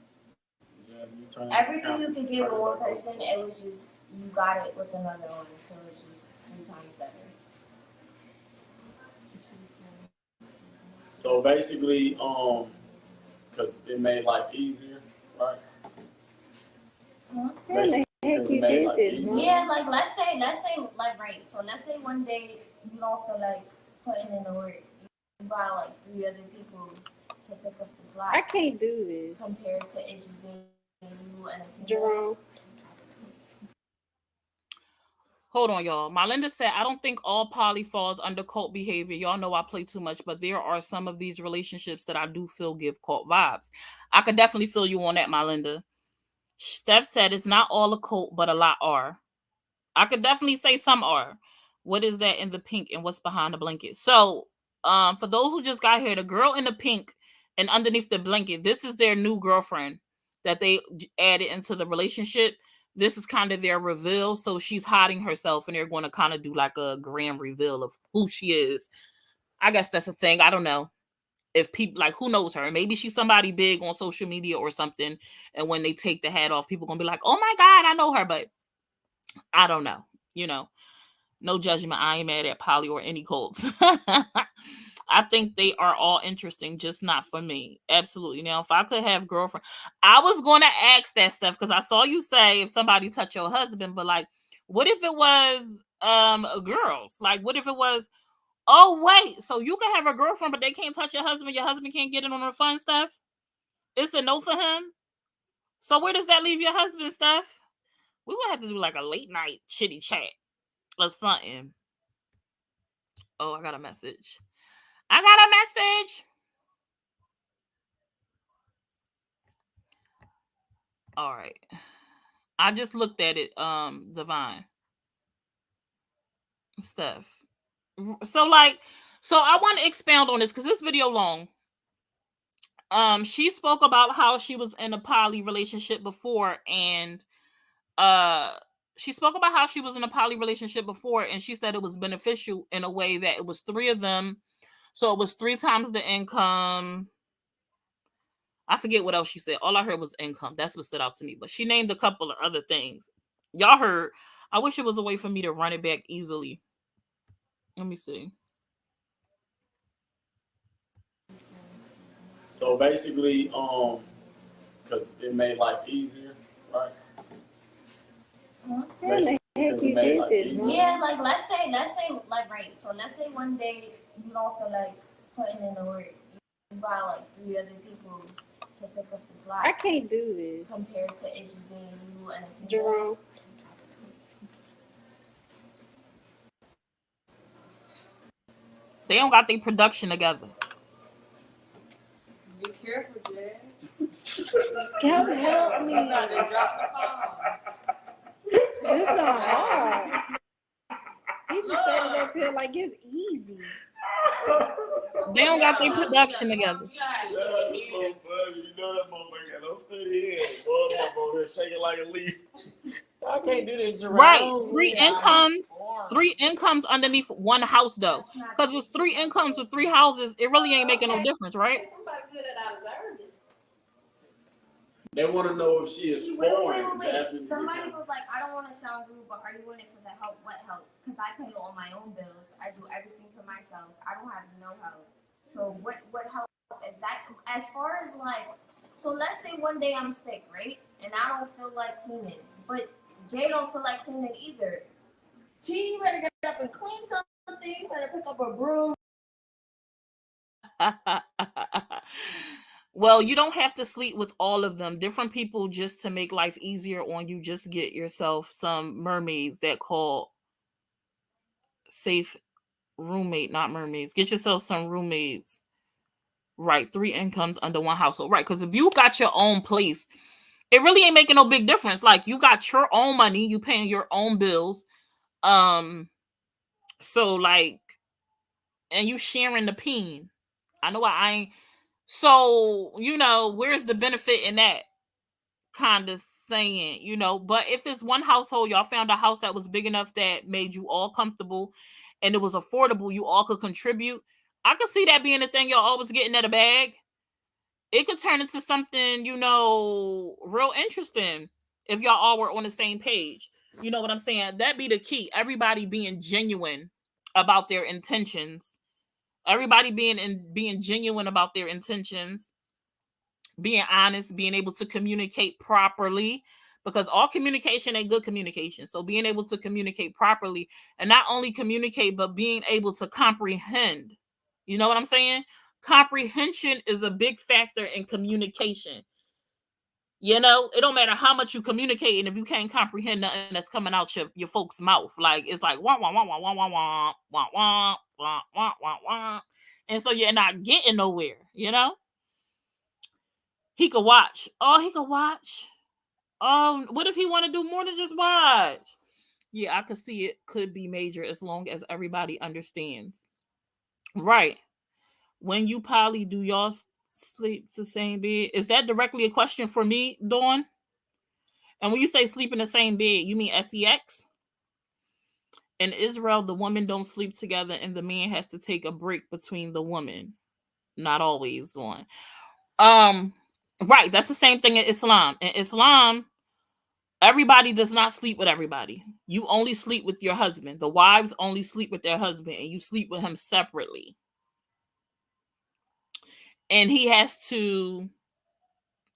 everything you could get with one person. It was just, you got it with another one. So it was just 3 times better. So basically, because it made life easier, right? How the heck you did this, man? Yeah, like let's say like right. So let's say one day you don't feel like putting in the work. You got like 3 other people to pick up the slack. I can't do this. Compared to it just being you and a Jerome. Hold on, y'all. Melinda said, I don't think all poly falls under cult behavior. Y'all know I play too much, but there are some of these relationships that I do feel give cult vibes. I could definitely feel you on that, Melinda. Steph said, it's not all a cult, but a lot are. I could definitely say some are. What is that in the pink and what's behind the blanket? So, for those who just got here, the girl in the pink and underneath the blanket, this is their new girlfriend that they added into the relationship. This is kind of their reveal. So she's hiding herself, and they're going to kind of do like a grand reveal of who she is. I guess that's a thing. I don't know if people like who knows her. Maybe she's somebody big on social media or something. And when they take the hat off, people gonna be like, "Oh my God, I know her," but I don't know. You know, no judgment. I ain't mad at Polly or any cults. I think they are all interesting, just not for me. Absolutely. Now, if I could have girlfriend, I was going to ask that stuff because I saw you say if somebody touch your husband, but like, what if it was girls? Like, what if it was? Oh wait, so you can have a girlfriend, but they can't touch your husband. Your husband can't get in on the fun stuff. It's a no for him. So where does that leave your husband stuff? We would have to do like a late night chitty chat or something. Oh, I got a message. I got a message. All right. I just looked at it, Divine. Stuff. So I want to expound on this because this video long. She spoke about how she was in a poly relationship before, and she spoke about how she was in a poly relationship before, and she said it was beneficial in a way that it was 3 of them. So it was 3 times the income. I forget what else she said. All I heard was income. That's what stood out to me. But she named a couple of other things. Y'all heard. I wish it was a way for me to run it back easily. Let me see. So basically, because it made life easier, right? How the heck you did this, man? Yeah, like let's say, like right. So let's say one day you don't feel like putting in the work. You got like 3 other people to pick up the slack. I can't do this. Compared to it just being you and Jerome. They don't got their production together. Be careful, Jay. Help me. You gotta drop the phone. This is hard. He just said it up here like it's easy. They don't got their production together. You know that motherfucker. Don't stay here. Boy, I'm over here shaking like a leaf. I can't do this, Jerome. Right. 3 incomes underneath one house though. Because it's 3 incomes with 3 houses. It really ain't making no difference, right? Somebody good at I deserved it. They want to know if she is foreign. Somebody was like, I don't want to sound rude, but are you in it for the help? What help? Because I pay all my own bills. I do everything for myself. I don't have no help. So what help exactly? As far as like, so let's say one day I'm sick, right? And I don't feel like cleaning. But Jay don't feel like cleaning either. T, you better get up and clean something. You better pick up a broom. Well, you don't have to sleep with all of them. Different people, just to make life easier on you, just get yourself some mermaids that call safe roommate, not mermaids. Get yourself some roommates. Right, 3 incomes under one household. Right, because if you got your own place, it really ain't making no big difference. Like you got your own money, you paying your own bills. So like, and you sharing the peen. I know I ain't. So, you know, where's the benefit in that kind of saying, you know? But if it's one household, y'all found a house that was big enough that made you all comfortable and it was affordable, you all could contribute. I could see that being a thing. Y'all always getting at a bag. It could turn into something, you know, real interesting if y'all all were on the same page. You know what I'm saying? That'd be the key. Everybody being genuine about their intentions. Everybody being genuine about their intentions, being honest, being able to communicate properly, because all communication ain't good communication. So being able to communicate properly, and not only communicate, but being able to comprehend. You know what I'm saying? Comprehension is a big factor in communication. You know, it don't matter how much you communicate, and if you can't comprehend nothing that's coming out your folks' mouth, like it's like wah wah wah wah wah wah wah wah wah wah wah wah wah, and so you're not getting nowhere. You know, he could watch. Oh, he could watch. Oh, what if he want to do more than just watch? Yeah, I could see it could be major as long as everybody understands. Right. When you poly, do y'all sleep the same bed? Is that directly a question for me, Dawn? And when you say sleep in the same bed, you mean sex? In Israel, the women don't sleep together and the man has to take a break between the woman. Not always one. Um, right, that's the same thing in Islam. In Islam, everybody does not sleep with everybody. You only sleep with your husband. The wives only sleep with their husband and you sleep with him separately. And he has to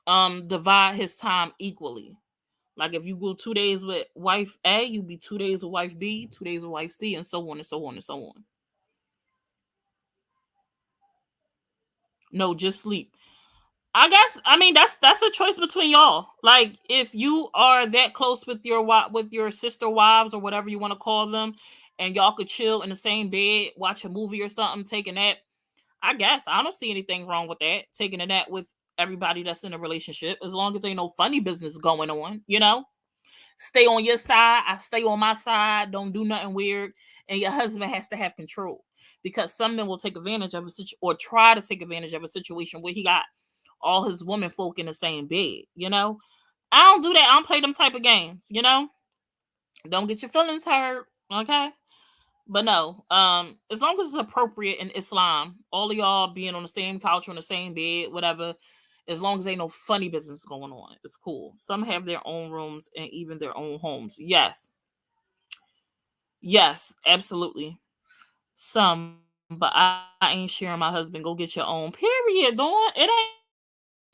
divide his time equally. Like if you go 2 days with wife A, you be 2 days with wife B, 2 days with wife C, and so on and so on and so on. No, just sleep. I mean that's a choice between y'all. Like if you are that close with your sister wives or whatever you want to call them, and y'all could chill in the same bed, watch a movie or something, take a nap. I guess I don't see anything wrong with that. Taking a nap with everybody that's in a relationship, as long as there ain't no funny business going on, you know. Stay on your side, I stay on my side, don't do nothing weird, and your husband has to have control because some men will take advantage of a situation or try to take advantage of a situation where he got all his women folk in the same bed, you know. I don't do that. I don't play them type of games, you know. Don't get your feelings hurt, okay? But no, as long as it's appropriate in Islam, all of y'all being on the same couch, on the same bed, whatever, as long as ain't no funny business going on, it's cool. Some have their own rooms and even their own homes. Yes. Yes, absolutely. Some, but I ain't sharing my husband. Go get your own. Period, Dawn. It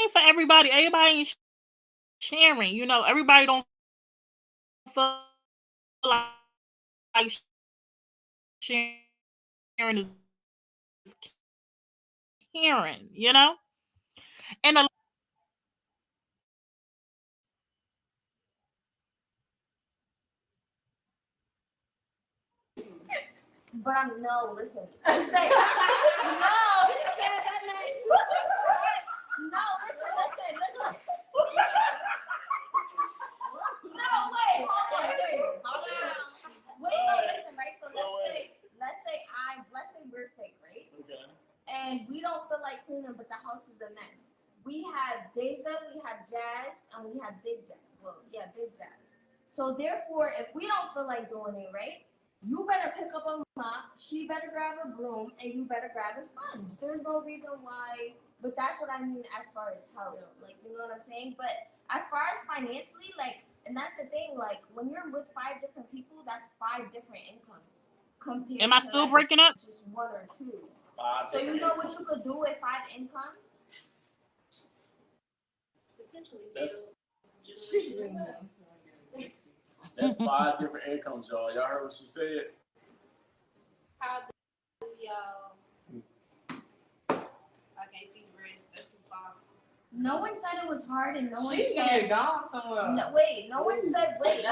ain't for everybody. Everybody ain't sharing. You know, everybody don't feel like sharing is caring, you know? And a lot of people don't feel like sharing. But no, listen. Say, no, he said that name too. No, listen. No, wait, hold on. Wait, no, listen, right? So let's say we're sick, right? Okay. And we don't feel like cleaning, but the house is a mess. We have Deja, we have Jazz, and we have Big Jazz. Well, yeah, Big Jazz. So therefore, if we don't feel like doing it, right? You better pick up a mop, she better grab a broom, and you better grab a sponge. There's no reason why, but that's what I mean as far as how, like, you know what I'm saying? But as far as financially, like, and that's the thing, like, when you're with 5 different people, that's 5 different incomes compared Am I to still like breaking up? just 1 or 2. So Different you know what incomes. you could do with 5 incomes? Potentially That's build. that's 5 different incomes, y'all. Y'all heard what she said? How do y'all? I can't see the rest. That's too far. No one said it was hard, and no one She said. gone somewhere. No, wait. No one said. Wait.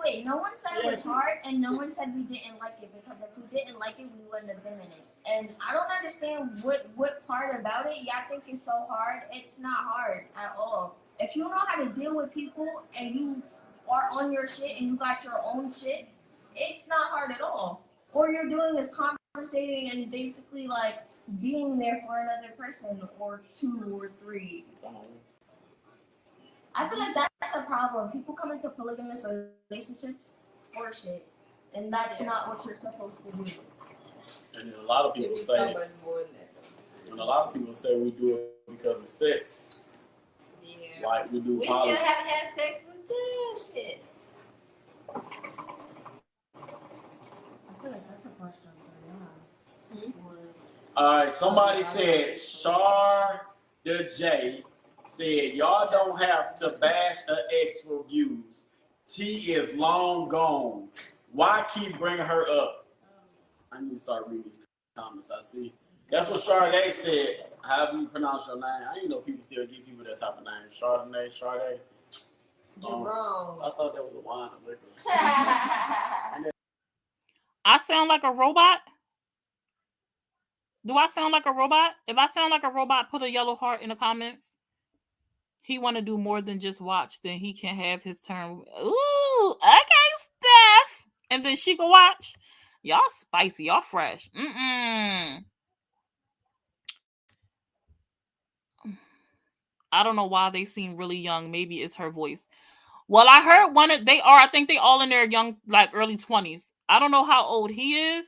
Wait. No one said it was hard, and no one said we didn't like it, because if we didn't like it, we wouldn't have been in it. And I don't understand what part about it y'all think is so hard. It's not hard at all. If you know how to deal with people and you are on your shit and you got your own shit, it's not hard at all. All you're doing is conversating and basically like being there for another person or 2 or 3. I feel like that's the problem. People come into polygamous relationships for shit, and that's not what you're supposed to do. And then a lot of people say, and a lot of people say we do it because of sex. Yeah. Like we do We poly. still haven't had sex with Josh yet. I feel like that's a question for y'all. All right, somebody said Shar the J said y'all don't have to bash the ex for views. T is long gone. Why keep bringing her up? I need to start reading these comments. I see. That's what Sade said. How do you pronounce your name? I didn't know people still give people that type of name. Chardonnay, Sade. You're wrong. I thought that was a wine or liquor. I sound like a robot? Do I sound like a robot? If I sound like a robot, put a yellow heart in the comments. He want to do more than just watch. Then he can have his turn. Ooh, okay, Steph. And then she can watch. Y'all spicy. Y'all fresh. I don't know why they seem really young. Maybe it's her voice. Well, I heard one of they are. I think they all in their young, like early 20s. I don't know how old he is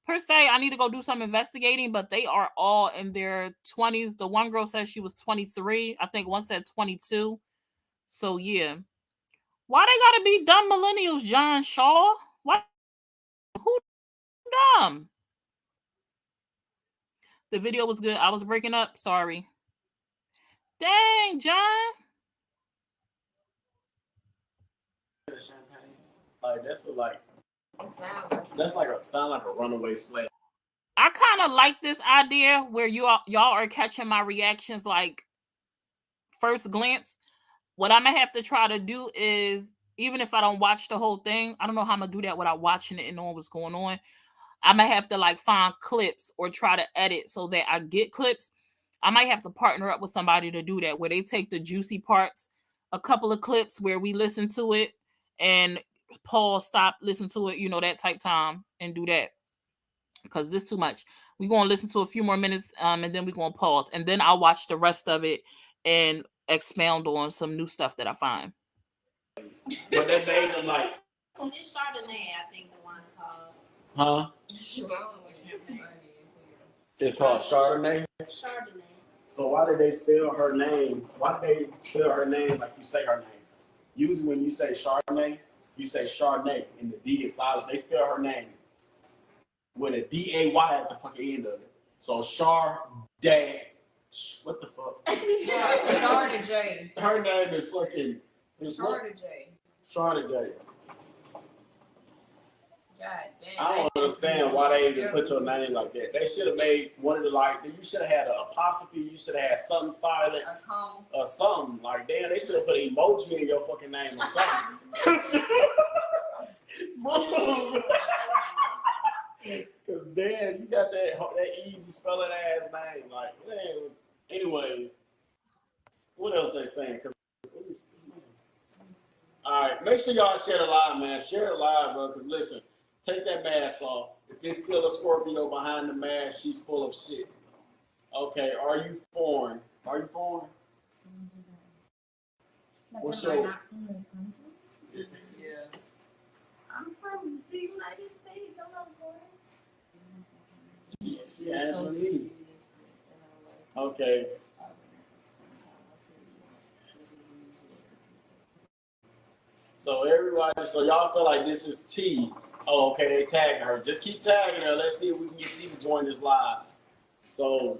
per se. I need to go do some investigating, but they are all in their 20s. The one girl said she was 23. I think one said 22. So yeah. Why they gotta be dumb millennials, John Shaw? Why? Who dumb? The video was good. I was breaking up. Sorry. Dang, John. Like that's like a sound like a runaway slave. I kind of like this idea where y'all are catching my reactions like first glance. What I'm gonna have to try to do is, even if I don't watch the whole thing, I don't know how I'm gonna do that without watching it and knowing what's going on. I might have to like find clips or try to edit so that I get clips. I might have to partner up with somebody to do that, where they take the juicy parts, a couple of clips where we listen to it and pause, stop, listen to it, that type time, and do that. Because this too much. We're going to listen to a few more minutes and then we're going to pause. And then I'll watch the rest of it and expound on some new stuff that I find. But they made them like... It's Chardonnay, I think the one called. Huh? It's called Chardonnay? Chardonnay. So why did they spell her name? Why did they spell her name like you say her name? Usually when you say Chardonnay, you say Chardonnay and the D is silent. They spell her name with a D-A-Y at the fucking end of it. So Chardonnay. What the fuck? Chardonnay. Her name is fucking... Chardonnay. Chardonnay. God damn. I don't understand why they even put your name like that. They should have made one of the you should have had an apostrophe, you should have had something silent, or something. Like, damn, they should have put an emoji in your fucking name or something. Cause damn, you got that easy spelling ass name. Like, damn. Anyways, what else they saying? All right, make sure y'all share the live, man. Share the live, bro. Cause listen. Take that mask off. If it's still a Scorpio behind the mask, she's full of shit. Okay, are you foreign? Are you foreign? What's your... Yeah. I'm from the United States. I'm not foreign. She answering me. Okay. So everybody, so y'all feel like this is T. Oh, okay, they tagging her. Just keep tagging her. Let's see if we can get T to join this live. So,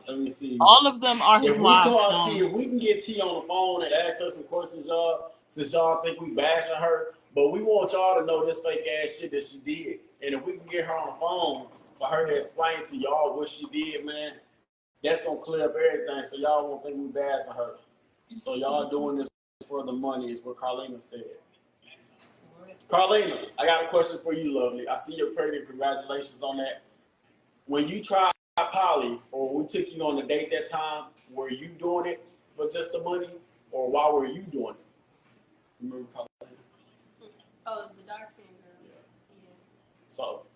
let me see. All of them are his if we live. call T, if we can get T on the phone and ask her some questions, y'all, since y'all think we bashing her, but we want y'all to know this fake ass shit that she did. And if we can get her on the phone for her to explain to y'all what she did, man, that's gonna clear up everything. So y'all won't think we bashing her. So y'all doing this for the money is what Carlina said. Carlina, I got a question for you, lovely. I see you're pregnant. Congratulations on that. When you tried poly, or we took you on a date that time, were you doing it for just the money, or why were you doing it? Remember Carlina? Oh, the dark skin girl. Yeah. So,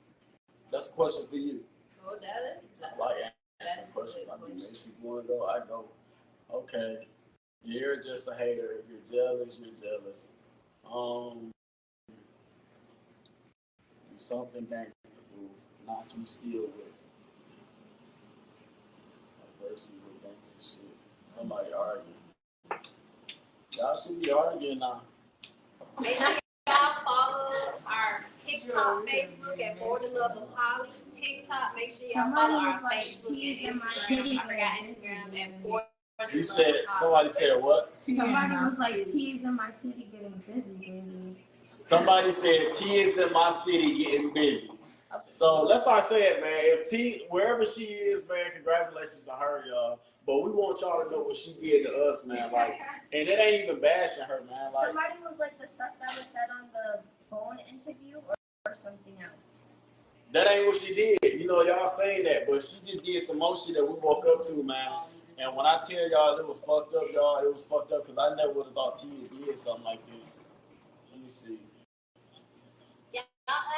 that's a question for you. Oh, that is. Like, answer the question. I mean, makes people want to go, I go. Okay. You're just a hater. If you're jealous, you're jealous. Do something gangster, boo. Not you steal with a person with gangster shit. Somebody arguing. Y'all should be arguing now. Make sure y'all follow our TikTok, Facebook at More Than Love of Holly. TikTok, make sure y'all follow our Facebook and Instagram. I forgot Instagram at More. You said, somebody said what? Somebody was like, T is in my city getting busy, baby. Somebody said T is in my city getting busy. So that's why I said, man, if T, wherever she is, man, congratulations to her, y'all. But we want y'all to know what she did to us, man. Like, and it ain't even bashing her, man. Like, somebody was like the stuff that was said on the phone interview or something else. That ain't what she did. You know, y'all saying that, but she just did some more shit that we woke up to, man. And when I tell y'all it was fucked up, y'all, it was fucked up because I never would have thought Tia did something like this. Let me see. Y'all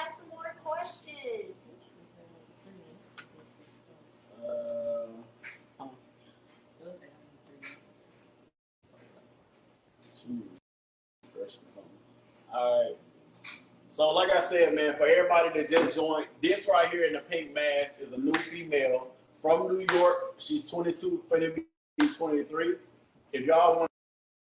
ask some more questions. All right. So, like I said, man, for everybody that just joined, this right here in the pink mask is a new female from New York. She's 22, finna be 23. If y'all want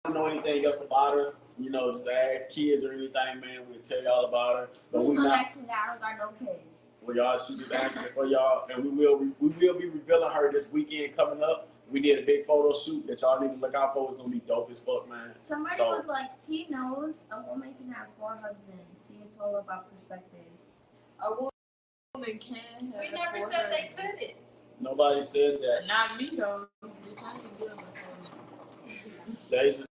to know anything else about her, you know, just ask kids or anything, man, we'll tell y'all about her. But Who's we gonna not. ask me that? I don't got no kids. Well, y'all, she just asking for y'all, and we will be revealing her this weekend coming up. We did a big photo shoot that y'all need to look out for. It's gonna be dope as fuck, man. Somebody was like, T knows a woman can have 4 husbands. See, it's all about perspective. A woman can have. We never said they couldn't. Nobody said that. Not me though. Bitch, I ain't dealing with That.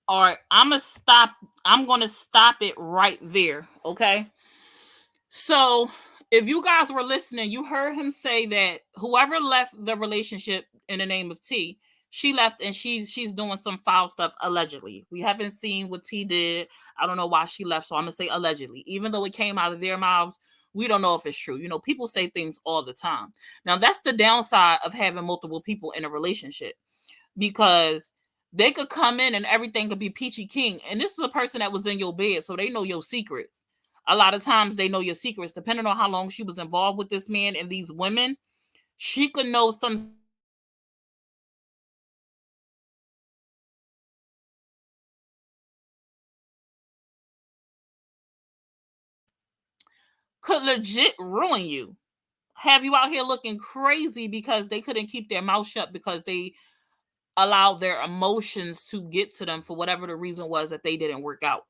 All right, I'm gonna stop it right there. Okay. So if you guys were listening, you heard him say that whoever left the relationship in the name of T, she left and she's doing some foul stuff allegedly. We haven't seen what T did. I don't know why she left, so I'm gonna say allegedly. Even though it came out of their mouths, we don't know if it's true. You know, people say things all the time. Now that's the downside of having multiple people in a relationship, because they could come in and everything could be peachy king. And this is a person that was in your bed, so they know your secrets. A lot of times they know your secrets. Depending on how long she was involved with this man and these women, she could know some. Could legit ruin you. Have you out here looking crazy because they couldn't keep their mouth shut because they allowed their emotions to get to them for whatever the reason was that they didn't work out.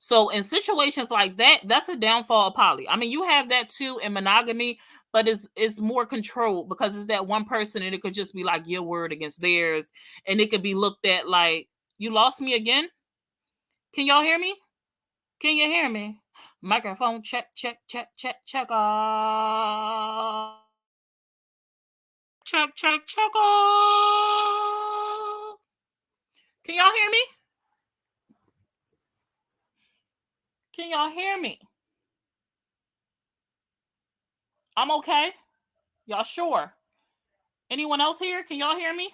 So in situations like that, that's a downfall of poly. I mean, you have that too in monogamy, but it's more controlled because it's that one person and it could just be like your word against theirs. And it could be looked at like, you lost me again? Can y'all hear me? Can you hear me? Microphone check, check, check, check, check. Check, check, check. Can y'all hear me? Can y'all hear me? I'm okay. Y'all sure? Anyone else here? Can y'all hear me?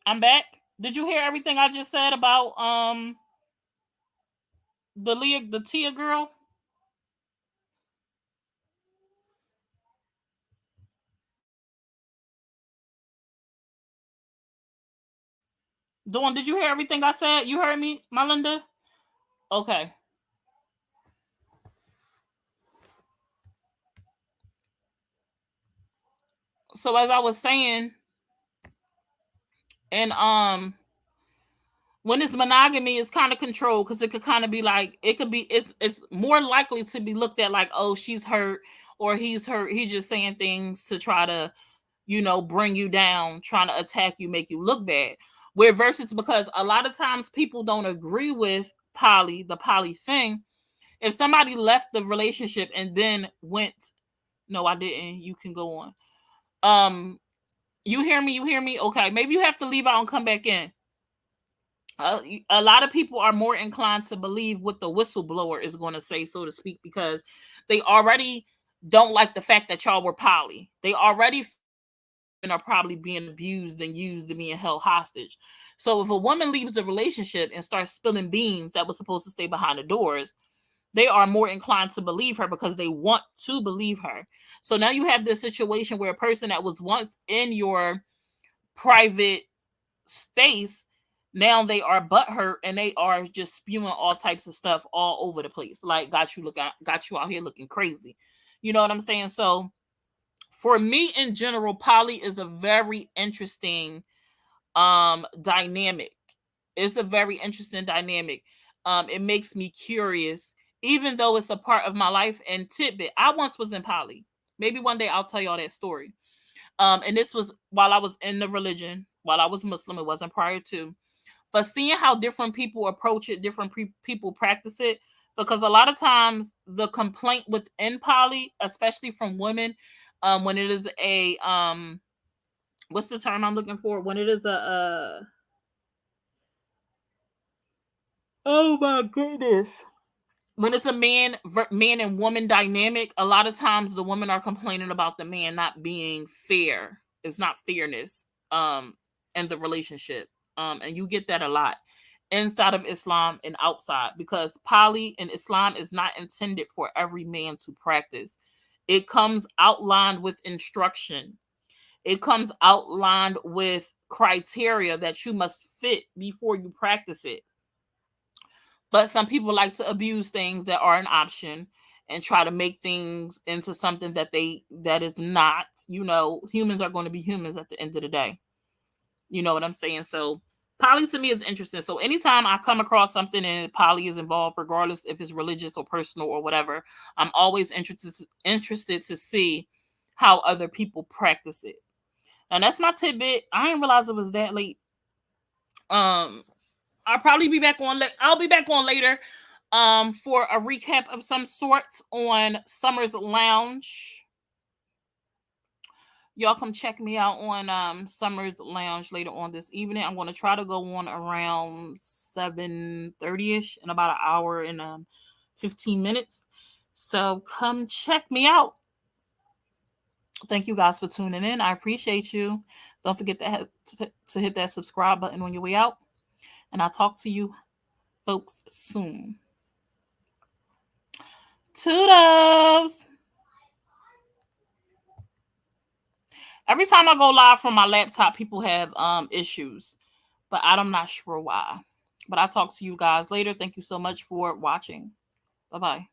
I'm back. Did you hear everything I just said about the Tia girl? Dawn, did you hear everything I said? You heard me, my Linda? Okay. So as I was saying, and when it's monogamy, it's kind of controlled because it could kind of be like, it's more likely to be looked at like, oh, she's hurt or he's hurt. He's just saying things to try to, you know, bring you down, trying to attack you, make you look bad. Where versus, because a lot of times people don't agree with the poly thing. If somebody left the relationship and then went, no, I didn't. You can go on. You hear me? You hear me? Okay. Maybe you have to leave out and come back in. A lot of people are more inclined to believe what the whistleblower is going to say, so to speak, because they already don't like the fact that y'all were poly. They already are probably being abused and used and being held hostage. So if a woman leaves a relationship and starts spilling beans that was supposed to stay behind the doors, they are more inclined to believe her because they want to believe her. So now you have this situation where a person that was once in your private space, now they are butthurt and they are just spewing all types of stuff all over the place. Like got you out here looking crazy. You know what I'm saying? So for me in general, poly is a very interesting dynamic. It's a very interesting dynamic. It makes me curious, even though it's a part of my life. And tidbit, I once was in poly. Maybe one day I'll tell y'all that story. And this was while I was in the religion, while I was Muslim. It wasn't prior to. But seeing how different people approach it, different people practice it, because a lot of times the complaint within poly, especially from women, when it is a what's the term I'm looking for? When it is a oh my goodness. When it's a man and woman dynamic, a lot of times the women are complaining about the man not being fair. It's not fairness in the relationship. And you get that a lot inside of Islam and outside, because poly in Islam is not intended for every man to practice. It comes outlined with instruction. It comes outlined with criteria that you must fit before you practice it. But some people like to abuse things that are an option and try to make things into something that is not. Humans are going to be humans at the end of the day. You know what I'm saying? So poly to me is interesting. So anytime I come across something and poly is involved, regardless if it's religious or personal or whatever, I'm always interested to see how other people practice it. And that's my tidbit. I didn't realize it was that late. I'll probably be back on. I'll be back on later, for a recap of some sorts on Summer's Lounge. Y'all come check me out on Summer's Lounge later on this evening. I'm going to try to go on around 7:30ish, in about an hour and 15 minutes. So come check me out. Thank you guys for tuning in. I appreciate you. Don't forget to hit that subscribe button on your way out. And I'll talk to you folks soon. Toodles. Every time I go live from my laptop, people have issues, but I'm not sure why. But I'll talk to you guys later. Thank you so much for watching. Bye-bye.